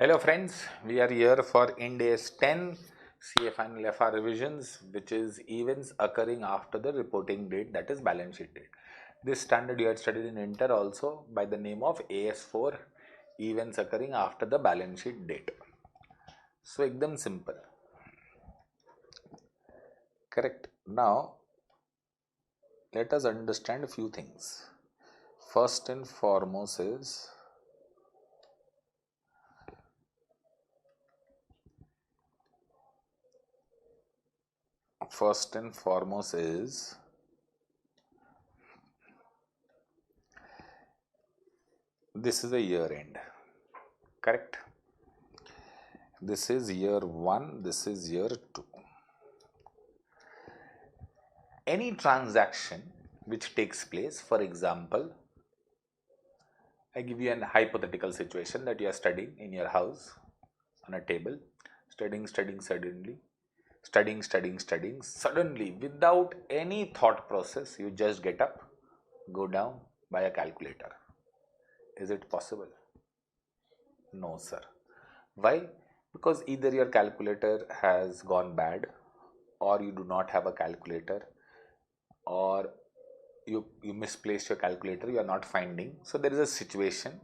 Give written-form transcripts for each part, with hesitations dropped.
Hello friends, we are here for Ind AS 10 CF and LFR revisions, which is events occurring after the reporting date, that is balance sheet date. This standard you had studied in Inter also by the name of AS4, events occurring after the balance sheet date. So ekdam simple. Correct. Now let us understand a few things. First and foremost is this is a year end. Correct. This is year 1, this is year 2. Any transaction which takes place, for example, I give you an hypothetical situation that you are studying in your house on a table, studying suddenly without any thought process, you just get up, go down, buy a calculator. Is it possible? No, sir. Why? Because either your calculator has gone bad, or you do not have a calculator, or you misplaced your calculator, you are not finding. So there is a situation,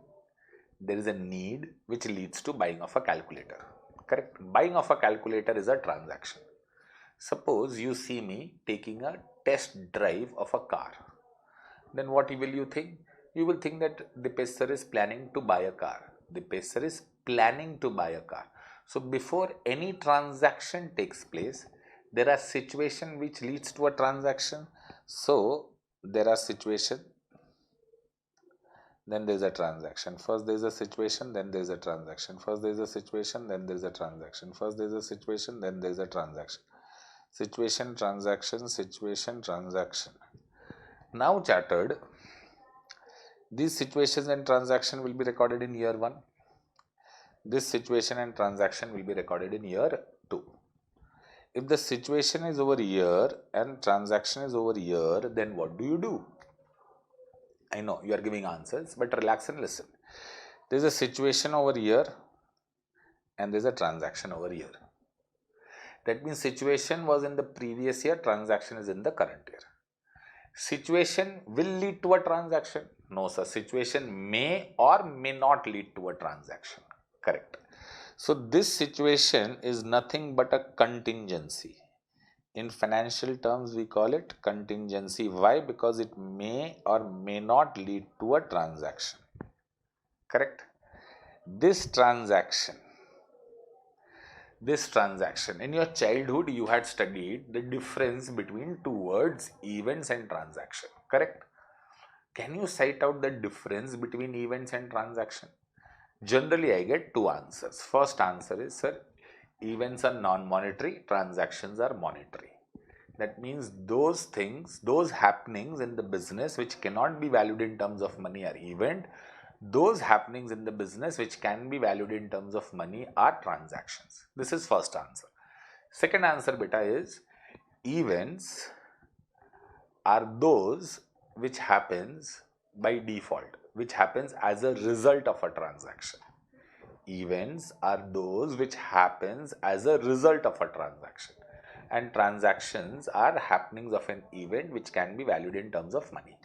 there is a need which leads to buying of a calculator. Correct? Buying of a calculator is a transaction. Suppose you see me taking a test drive of a car. Then what will you think? You will think that Dipesh sir is planning to buy a car. Dipesh sir is planning to buy a car. So before any transaction takes place, there are situations which leads to a transaction. So there are situations, then there is a transaction. First there is a situation, then there is a transaction. First there is a situation, then there is a transaction. First there is a situation, then there is a transaction. Situation, transaction, situation, transaction. Now chartered, these situations and transaction will be recorded in year 1. This situation and transaction will be recorded in year 2. If the situation is over here and transaction is over here, then what do you do? I know you are giving answers, but relax and listen. There is a situation over here and there is a transaction over here. That means situation was in the previous year, transaction is in the current year. Situation will lead to a transaction. No, sir. Situation may or may not lead to a transaction. Correct. So this situation is nothing but a contingency. In financial terms, we call it contingency. Why? Because it may or may not lead to a transaction. Correct? This transaction, in your childhood, you had studied the difference between two words, events and transaction. Correct? Can you cite out the difference between events and transaction? Generally, I get two answers. First answer is, sir, events are non-monetary, transactions are monetary. That means those things, those happenings in the business which cannot be valued in terms of money are event. Those happenings in the business which can be valued in terms of money are transactions. This is first answer. Second answer, beta, is events are those which happens by default, which happens as a result of a transaction. Events are those which happens as a result of a transaction, and transactions are happenings of an event which can be valued in terms of money.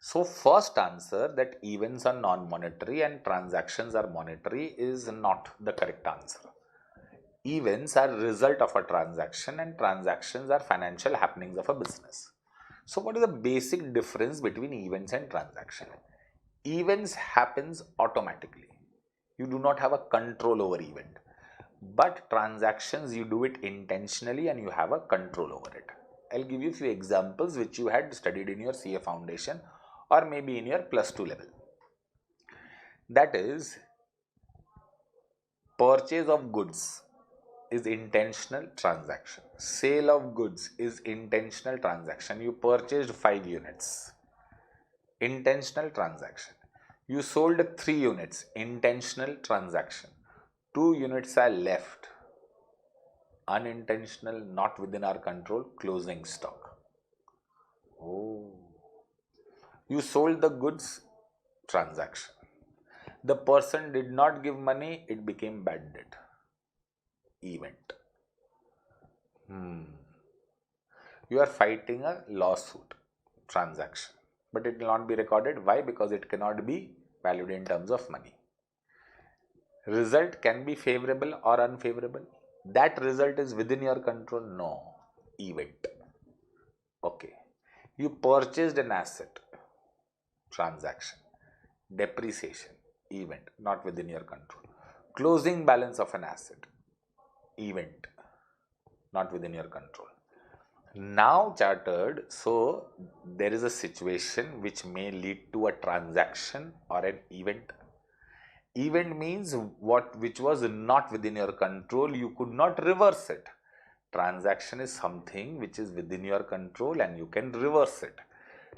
So first answer, that events are non-monetary and transactions are monetary, is not the correct answer. Events are result of a transaction and transactions are financial happenings of a business. So what is the basic difference between events and transaction? Events happens automatically. You do not have a control over event. But transactions, you do it intentionally and you have a control over it. I'll give you a few examples which you had studied in your CA foundation or maybe in your +2 level. That is, purchase of goods is intentional transaction. Sale of goods is intentional transaction. You purchased 5 units. Intentional transaction. You sold 3 units. Intentional transaction. 2 units are left. Unintentional, not within our control, closing stock. Oh. You sold the goods, transaction. The person did not give money, it became bad debt. Event. You are fighting a lawsuit transaction, but it will not be recorded. Why? Because it cannot be valued in terms of money. Result can be favorable or unfavorable. That result is within your control. No. Event. Okay. You purchased an asset. Transaction. Depreciation. Event. Not within your control. Closing balance of an asset. Event. Not within your control. Now chartered, so there is a situation which may lead to a transaction or an event. Event means which was not within your control, you could not reverse it. Transaction is something which is within your control and you can reverse it.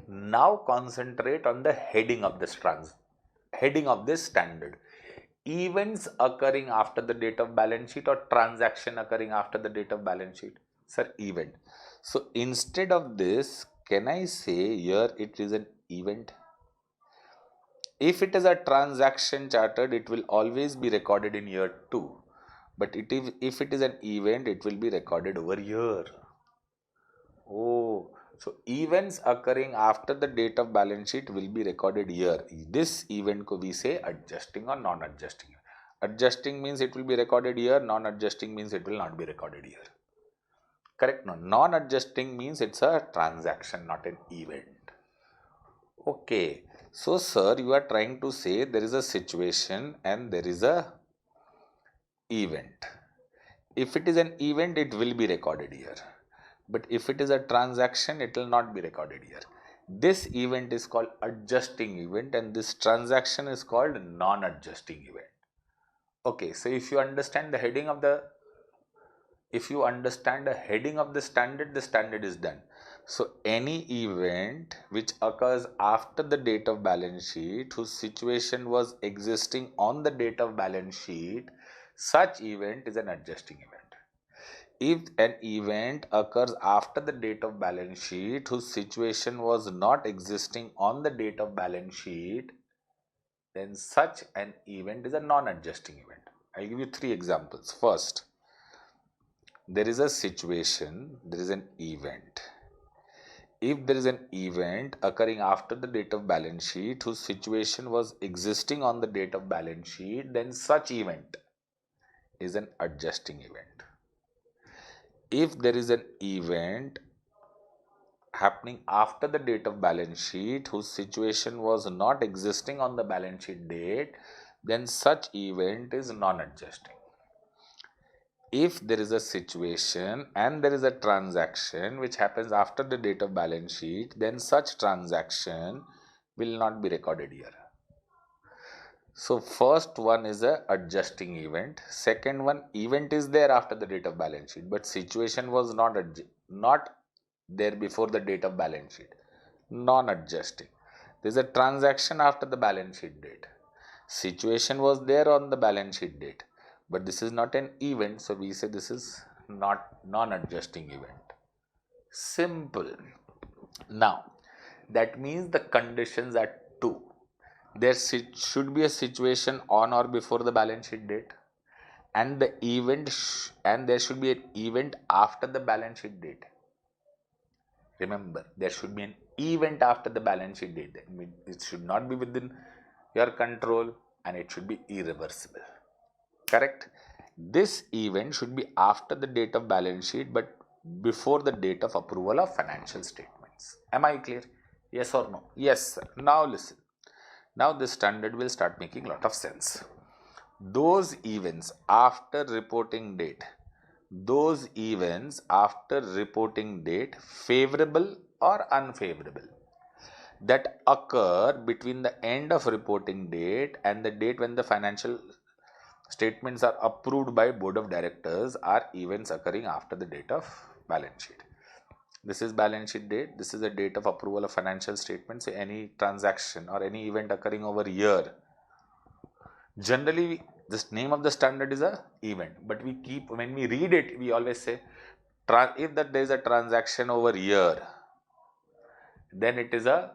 Now concentrate on the heading of this standard. Events occurring after the date of balance sheet or transaction occurring after the date of balance sheet? Sir, event. So instead of this, can I say here it is an event? If it is a transaction chartered, it will always be recorded in year 2. But if it is an event, it will be recorded over year. Oh, so events occurring after the date of balance sheet will be recorded here. This event ko we say adjusting or non-adjusting. Adjusting means it will be recorded here. Non-adjusting means it will not be recorded here. Correct? No. Non-adjusting means it's a transaction, not an event. Okay. So, sir, you are trying to say there is a situation and there is a event. If it is an event, it will be recorded here. But if it is a transaction, it will not be recorded here. This event is called adjusting event and this transaction is called non-adjusting event. Okay, so if you understand the heading of the standard is done. So any event which occurs after the date of balance sheet whose situation was existing on the date of balance sheet, such event is an adjusting event. If an event occurs after the date of balance sheet whose situation was not existing on the date of balance sheet, then such an event is a non-adjusting event. I'll give you 3 examples. First, there is a situation, there is an event. If there is an event occurring after the date of balance sheet whose situation was existing on the date of balance sheet, then such event is an adjusting event. If there is an event happening after the date of balance sheet whose situation was not existing on the balance sheet date, then such event is non-adjusting. If there is a situation and there is a transaction which happens after the date of balance sheet, then such transaction will not be recorded here. So first one is a adjusting event. Second one, event is there after the date of balance sheet, but situation was not there before the date of balance sheet. Non-adjusting. There is a transaction after the balance sheet date. Situation was there on the balance sheet date, but this is not an event, so we say this is not non-adjusting event. Simple. Now, that means the conditions are 2. There should be a situation on or before the balance sheet date, and the event and there should be an event after the balance sheet date. Remember, there should be an event after the balance sheet date. It should not be within your control and it should be irreversible. Correct? This event should be after the date of balance sheet but before the date of approval of financial statements. Am I clear? Yes or no? Yes, sir. Now listen. Now this standard will start making a lot of sense. Those events after reporting date, favorable or unfavorable, that occur between the end of reporting date and the date when the financial statements are approved by board of directors are events occurring after the date of balance sheet. This is balance sheet date. This is the date of approval of financial statements. Any transaction or any event occurring over year. Generally, this name of the standard is a event, but when we read it, we always say if that there is a transaction over year, then it is a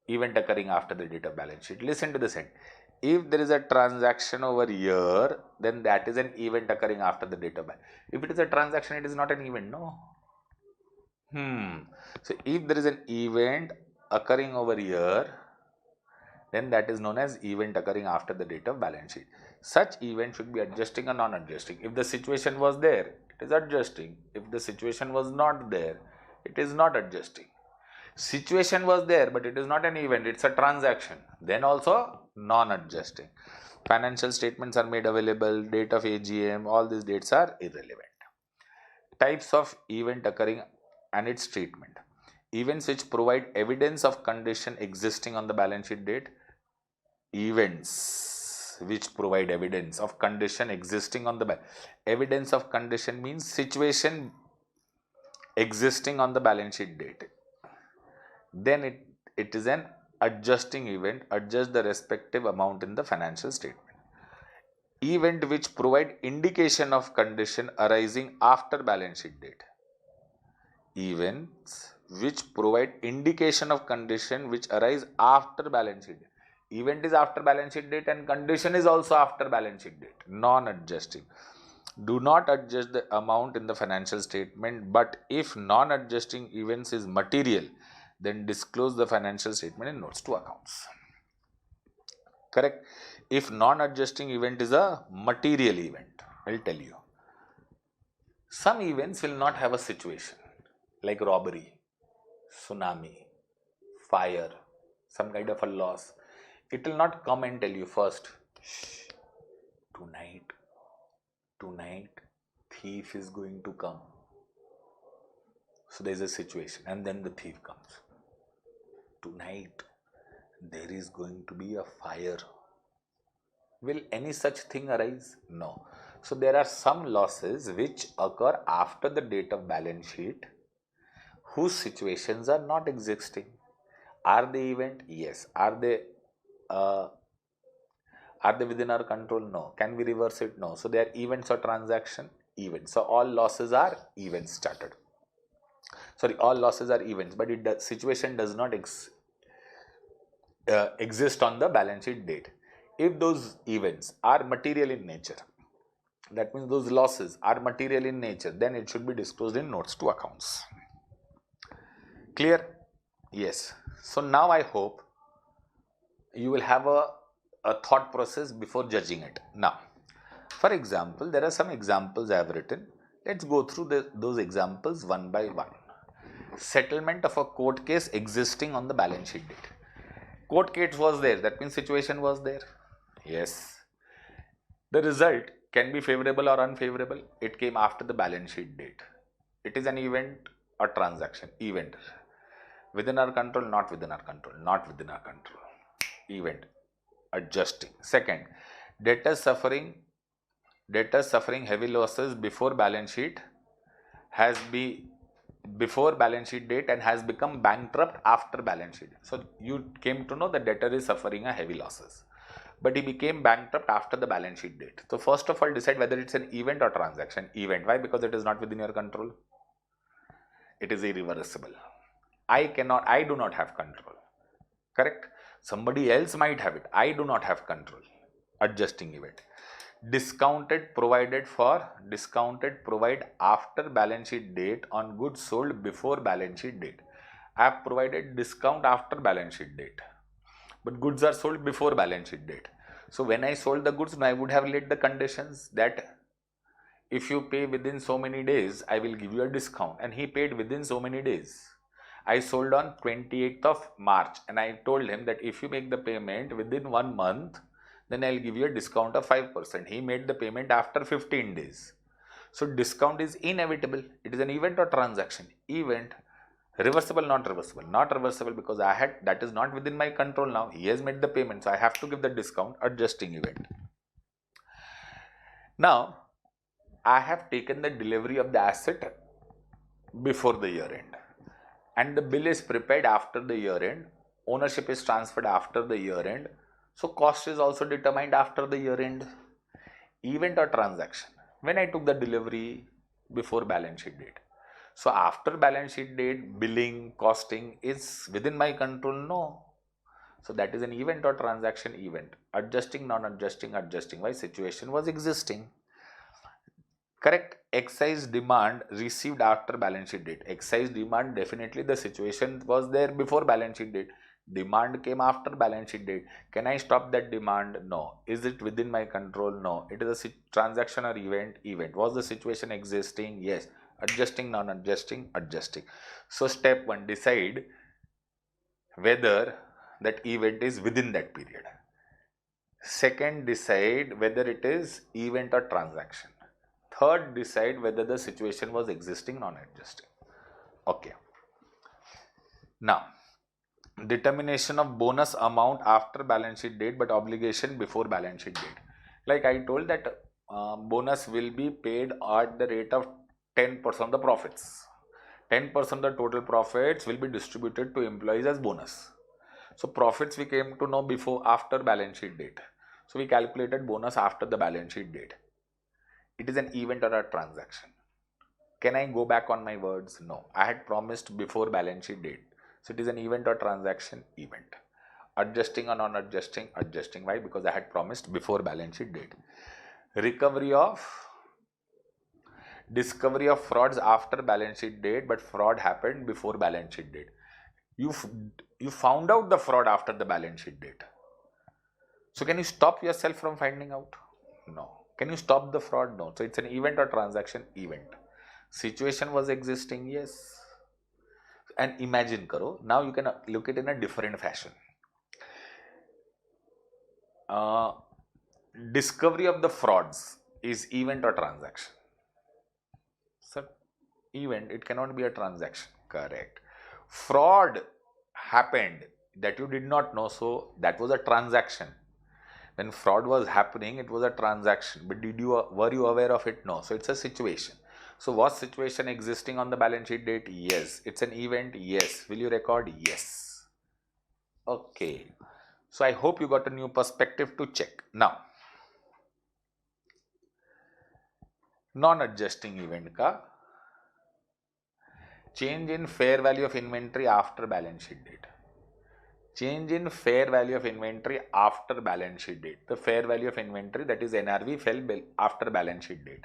event occurring after the date of balance sheet. Listen to this end. If there is a transaction over here, then that is an event occurring after the date of buy. If it is a transaction, it is not an event, no? So if there is an event occurring over here, then that is known as event occurring after the date of balance sheet. Such event should be adjusting or non-adjusting. If the situation was there, it is adjusting. If the situation was not there, it is not adjusting. Situation was there, but it is not an event, it's a transaction, then also non-adjusting. Financial statements are made available, date of AGM, all these dates are irrelevant. Types of event occurring and its treatment. Events which provide evidence of condition existing on the balance sheet date. Events which provide evidence of condition existing on the evidence of condition means situation existing on the balance sheet date. Then it is an adjusting event, adjust the respective amount in the financial statement. Event which provide indication of condition arising after balance sheet date. Events which provide indication of condition which arise after balance sheet date. Event is after balance sheet date and condition is also after balance sheet date. Non-adjusting. Do not adjust the amount in the financial statement, but if non-adjusting events is material, then disclose the financial statement in notes to accounts. Correct? If non-adjusting event is a material event, I'll tell you. Some events will not have a situation like robbery, tsunami, fire, some kind of a loss. It will not come and tell you first, shh, tonight, thief is going to come. So there is a situation and then the thief comes. Tonight, there is going to be a fire. Will any such thing arise? No. So there are some losses which occur after the date of balance sheet whose situations are not existing. Are they event? Yes. Are they within our control? No. Can we reverse it? No. So they are events or transaction? Events. So all losses are events started. Sorry, all losses are events, but situation does not exist on the balance sheet date. If those events are material in nature, that means those losses are material in nature, then it should be disclosed in notes to accounts. Clear? Yes. So now I hope you will have a thought process before judging it. Now, for example, there are some examples I have written. Let's go through those examples one by one. Settlement of a court case existing on the balance sheet date. Court case was there, that means situation was there. Yes. The result can be favorable or unfavorable. It came after the balance sheet date. It is an event or transaction. Event. Within our control, not within our control. Not within our control. Event. Adjusting. Second, debtors suffering heavy losses before balance sheet date and has become bankrupt after balance sheet. So you came to know the debtor is suffering a heavy losses, but he became bankrupt after the balance sheet date. So first of all, decide whether it's an event or transaction. Event. Why? Because it is not within your control. It is irreversible. I do not have control. Correct? Somebody else might have it. I do not have control. Adjusting event. Discounted provide after balance sheet date on goods sold before balance sheet date. I have provided discount after balance sheet date, but goods are sold before balance sheet date. So when I sold the goods, I would have laid the conditions that if you pay within so many days, I will give you a discount, and he paid within so many days. I sold on 28th of March and I told him that if you make the payment within 1 month, then I'll give you a discount of 5%. He made the payment after 15 days. So discount is inevitable. It is an event or transaction. Event. Reversible, not reversible. Not reversible because that is not within my control now. He has made the payment, so I have to give the discount. Adjusting event. Now, I have taken the delivery of the asset before the year end, and the bill is prepared after the year end. Ownership is transferred after the year end. So cost is also determined after the year end. Event or transaction. When I took the delivery before balance sheet date. So after balance sheet date, billing, costing is within my control? No. So that is an event or transaction? Event. Adjusting, non-adjusting, adjusting. Why? Situation was existing. Correct. Excise demand received after balance sheet date. Excise demand, definitely the situation was there before balance sheet date. Demand came after balance sheet date. Can I stop that demand? No. Is it within my control? No. It is a transaction or event? Event. Was the situation existing? Yes. Adjusting, non-adjusting, adjusting. So step 1, decide whether that event is within that period. Second, decide whether it is event or transaction. Third, decide whether the situation was existing, non-existing. Okay. Now, determination of bonus amount after balance sheet date but obligation before balance sheet date. Like I told that bonus will be paid at the rate of 10% of the profits. 10% of the total profits will be distributed to employees as bonus. So profits we came to know after balance sheet date. So we calculated bonus after the balance sheet date. It is an event or a transaction. Can I go back on my words? No. I had promised before balance sheet date. So it is an event or transaction? Event. Adjusting or non-adjusting? Adjusting. Why? Because I had promised before balance sheet date. Discovery of frauds after balance sheet date, but fraud happened before balance sheet date. You found out the fraud after the balance sheet date. So can you stop yourself from finding out? No. Can you stop the fraud? No. So it's an event or transaction? Event. Situation was existing? Yes. And imagine karo, now you can look at it in a different fashion. Discovery of the frauds is event or transaction? So event, it cannot be a transaction. Correct. Fraud happened that you did not know, so that was a transaction. When fraud was happening, it was a transaction, but were you aware of it? No. So it's a situation. So was situation existing on the balance sheet date? Yes. It's an event? Yes. Will you record? Yes. Okay. So I hope you got a new perspective to check. Now, non-adjusting event ka change in fair value of inventory after balance sheet date. Change in fair value of inventory after balance sheet date. The fair value of inventory, that is NRV, fell after balance sheet date.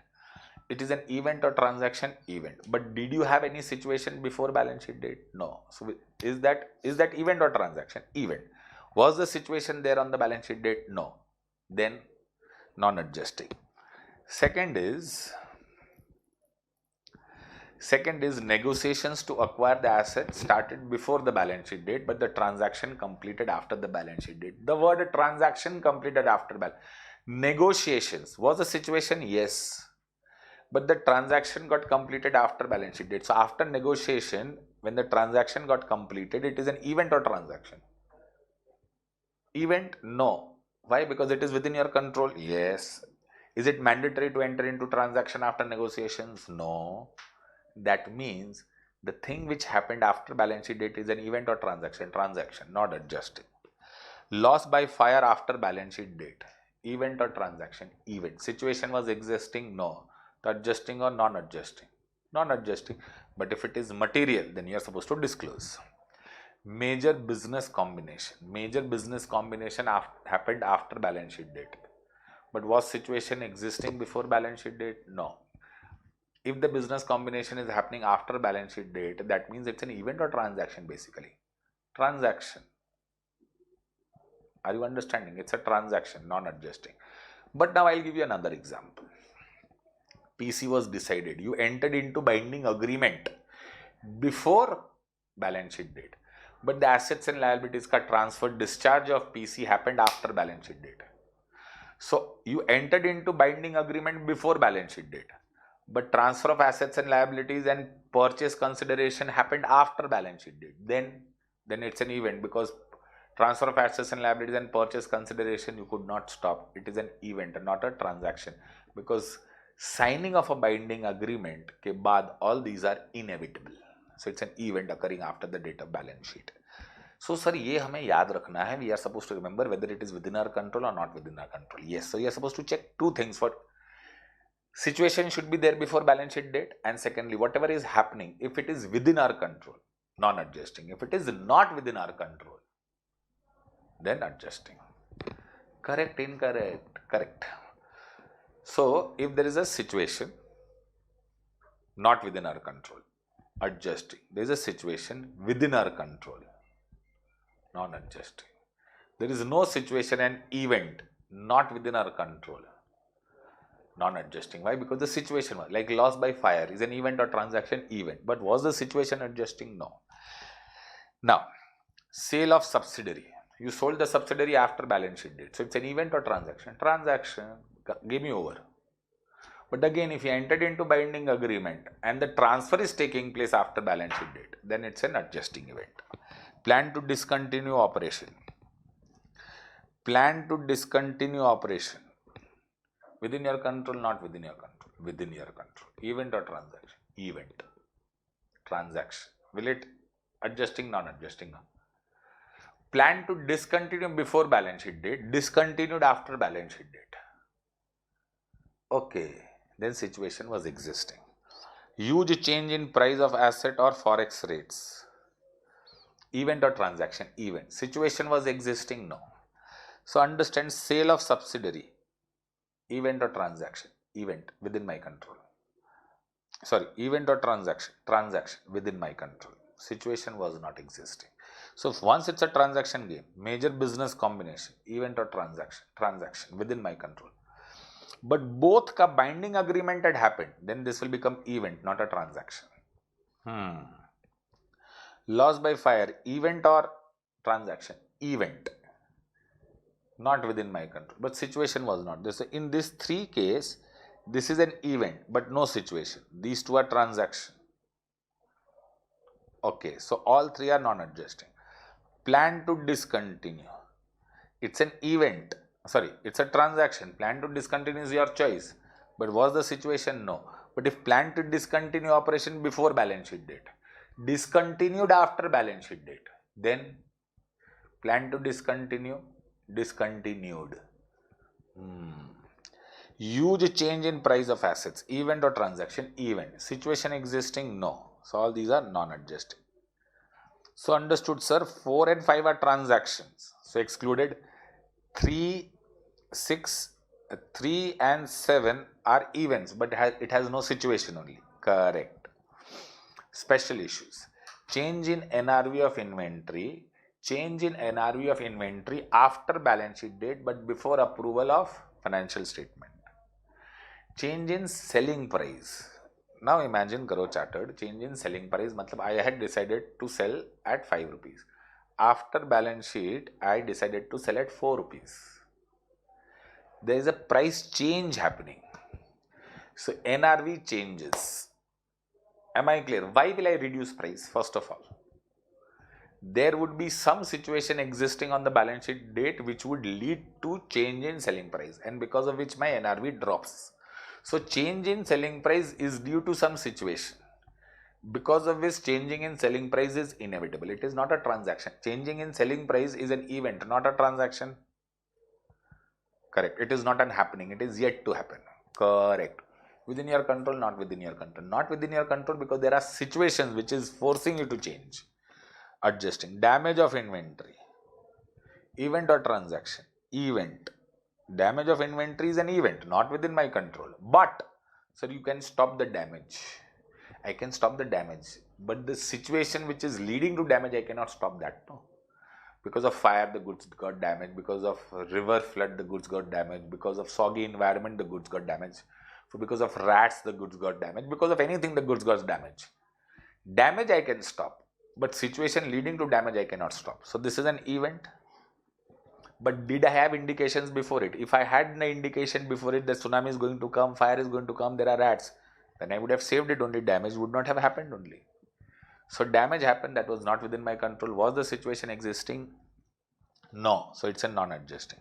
It is an event or transaction? Event. But did you have any situation before balance sheet date? No. So is that event or transaction? Event. Was the situation there on the balance sheet date? No. Then non-adjusting. Second is negotiations to acquire the asset started before the balance sheet date, but the transaction completed after the balance sheet date. The word transaction completed after balance. Negotiations. Was the situation? Yes. But the transaction got completed after balance sheet date. So after negotiation, when the transaction got completed, it is an event or transaction? Event? No. Why? Because it is within your control? Yes. Is it mandatory to enter into transaction after negotiations? No. That means the thing which happened after balance sheet date is an event or transaction? Transaction, not adjusting. Loss by fire after balance sheet date. Event or transaction? Event. Situation was existing? No. Adjusting or non-adjusting? Non-adjusting. But if it is material, then you are supposed to disclose. Major business combination. Major business combination happened after balance sheet date. But was situation existing before balance sheet date? No. If the business combination is happening after balance sheet date, that means it's an event or transaction basically? Transaction. Are you understanding? It's a transaction, non-adjusting. But now I'll give you another example. PC was decided. You entered into binding agreement before balance sheet date. But the assets and liabilities ka transfer, discharge of PC happened after balance sheet date. So you entered into binding agreement before balance sheet date. But transfer of assets and liabilities and purchase consideration happened after balance sheet date. Then it's an event, because transfer of assets and liabilities and purchase consideration you could not stop. It is an event, not a transaction, because signing of a binding agreement के बाद all these are inevitable. So it's an event occurring after the date of balance sheet. So sir, ये हमें याद रखना है. We are supposed to remember whether it is within our control or not within our control. Yes, so you are supposed to check two things. For situation should be there before balance sheet date, and secondly, whatever is happening, if it is within our control, non-adjusting. If it is not within our control, then adjusting. Correct, incorrect, correct. So if there is a situation not within our control, adjusting. There is a situation within our control, non-adjusting. There is no situation and event not within our control, non-adjusting. Why? Because the situation was like loss by fire is an event or transaction, event. But was the situation adjusting? No. Now, sale of subsidiary. You sold the subsidiary after balance sheet date. So it's an event or transaction? Transaction. Give me over. But again, if you entered into binding agreement and the transfer is taking place after balance sheet date, then it's an adjusting event. Plan to discontinue operation. Plan to discontinue operation. Within your control, not within your control. Within your control. Event or transaction? Event. Transaction. Will it adjusting, non-adjusting? Plan to discontinue before balance sheet date. Discontinued after balance sheet date. Okay. Then situation was existing. Huge change in price of asset or forex rates. Event or transaction? Event. Situation was existing? No. So understand sale of subsidiary. Event or transaction? Event within my control. Sorry, event or transaction? Transaction within my control. Situation was not existing. So once it's a transaction game, major business combination, event or transaction? Transaction within my control. But both ka binding agreement had happened, then this will become event, not a transaction. Loss by fire, event or transaction? Event. Not within my control, but situation was not. This in this three case, this is an event, but no situation. These two are transaction. Okay, so all three are non-adjusting. Plan to discontinue. It's an event. Sorry, it's a transaction. Plan to discontinue is your choice. But was the situation? No. But if plan to discontinue operation before balance sheet date, discontinued after balance sheet date, then plan to discontinue, discontinued. Huge change in price of assets, event or transaction? Event. Situation existing? No. So all these are non-adjusting. So understood, sir. 4 and 5 are transactions. So excluded. 3, 6, 3 and 7 are events, but it has no situation only. Correct. Special issues. Change in NRV of inventory. Change in NRV of inventory after balance sheet date, but before approval of financial statement. Change in selling price. Now imagine karo chartered, change in selling price, matlab I had decided to sell at 5 rupees. After balance sheet, I decided to sell at 4 rupees. There is a price change happening. So NRV changes. Am I clear? Why will I reduce price? First of all, there would be some situation existing on the balance sheet date which would lead to change in selling price, and because of which my NRV drops. So change in selling price is due to some situation, because of which changing in selling price is inevitable. It is not a transaction. Changing in selling price is an event, not a transaction. Correct. It is not an happening. It is yet to happen. Correct. Within your control, not within your control. Not within your control because there are situations which is forcing you to change. Adjusting. Damage of inventory. Event or transaction? Event. Damage of inventory is an event, not within my control. But, sir, you can stop the damage. I can stop the damage. But the situation which is leading to damage, I cannot stop that. No. Because of fire, the goods got damaged. Because of river flood, the goods got damaged. Because of soggy environment, the goods got damaged. So because of rats, the goods got damaged. Because of anything, the goods got damaged. Damage I can stop. But situation leading to damage, I cannot stop. So this is an event. But did I have indications before it? If I had an indication before it that tsunami is going to come, fire is going to come, there are rats, then I would have saved it only. Damage would not have happened only. So damage happened, that was not within my control. Was the situation existing? No. So it's a non-adjusting.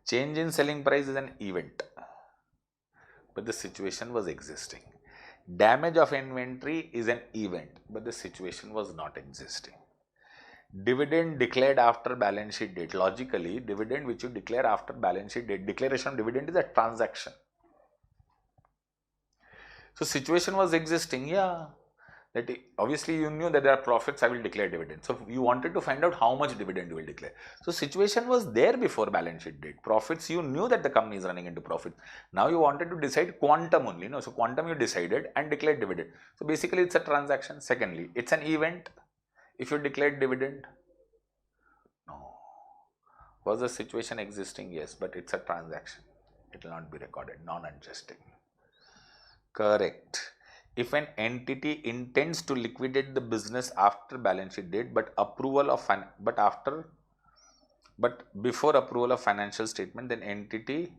Change in selling price is an event, but the situation was existing. Damage of inventory is an event, but the situation was not existing. Dividend declared after balance sheet date. Logically, dividend which you declare after balance sheet date, declaration of dividend is a transaction. So situation was existing, yeah. That obviously you knew that there are profits, I will declare dividend. So you wanted to find out how much dividend you will declare. So situation was there before balance sheet date. Profits, you knew that the company is running into profit. Now you wanted to decide quantum only. No, so quantum you decided and declared dividend. So basically it's a transaction. Secondly, it's an event. If you declared dividend, no. Was the situation existing? Yes, but it's a transaction. It will not be recorded. Non-adjusting. Correct. If an entity intends to liquidate the business after balance sheet date, but before approval of financial statement, then entity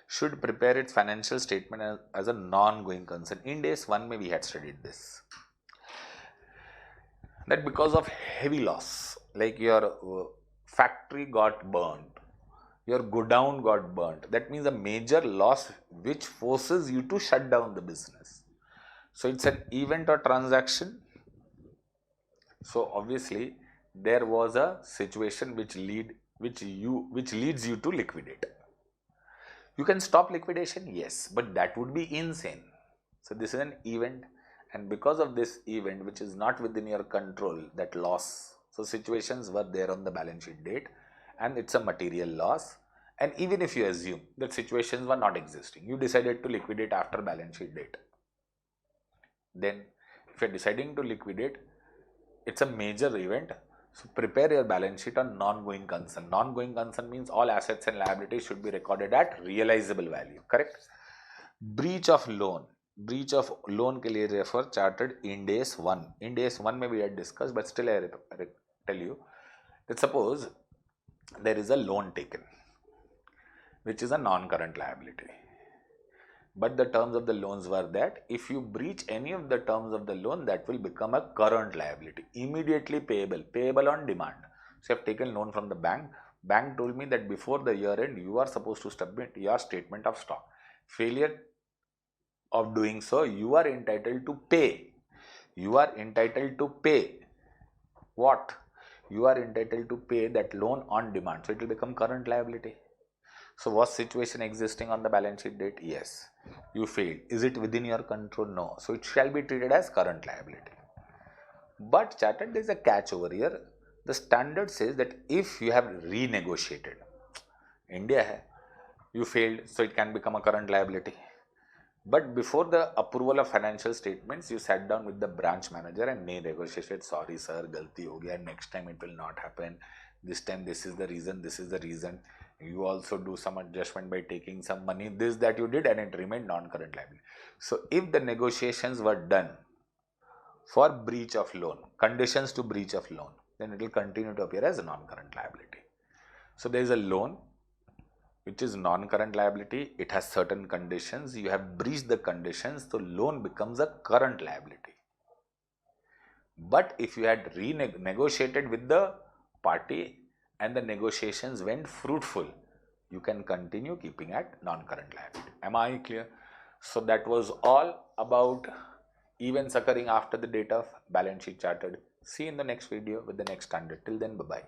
should prepare its financial statement as a non-going concern. In days 1 we had studied this. That because of heavy loss, like your factory got burned, your godown got burnt, that means a major loss which forces you to shut down the business. So it's an event or transaction. So obviously there was a situation which leads you to liquidate. You can stop liquidation, yes, but that would be insane. So this is an event, and because of this event which is not within your control, that loss. So situations were there on the balance sheet date and it's a material loss. And even if you assume that situations were not existing, you decided to liquidate after balance sheet date. Then if you are deciding to liquidate, it's a major event. So prepare your balance sheet on non-going concern. Non-going concern means all assets and liabilities should be recorded at realizable value. Correct? Breach of loan. Breach of loan के लिए refer charted in days 1. In days 1 में we had discussed, but still I tell you that suppose there is a loan taken, which is a non-current liability. But the terms of the loans were that if you breach any of the terms of the loan, that will become a current liability, immediately payable on demand. So I have taken loan from the bank. Bank told me that before the year end, you are supposed to submit your statement of stock. Failure of doing so, you are entitled to pay. You are entitled to pay what? You are entitled to pay that loan on demand. So it will become current liability. So was situation existing on the balance sheet date? Yes. You failed. Is it within your control? No. So it shall be treated as current liability. But chartered, there is a catch over here. The standard says that if you have renegotiated, India hai, you failed, so it can become a current liability. But before the approval of financial statements, you sat down with the branch manager and negotiated, sorry sir, galti ho gaya, next time it will not happen. This time this is the reason, this is the reason. You also do some adjustment by taking some money, this that you did, and it remained non-current liability. So if the negotiations were done for breach of loan, conditions to breach of loan, then it will continue to appear as a non-current liability. So there is a loan which is non-current liability. It has certain conditions. You have breached the conditions, so loan becomes a current liability. But if you had renegotiated with the party and the negotiations went fruitful, you can continue keeping at non-current liability. Am I clear? So that was all about events occurring after the date of balance sheet chartered. See you in the next video with the next standard. Till then, bye-bye.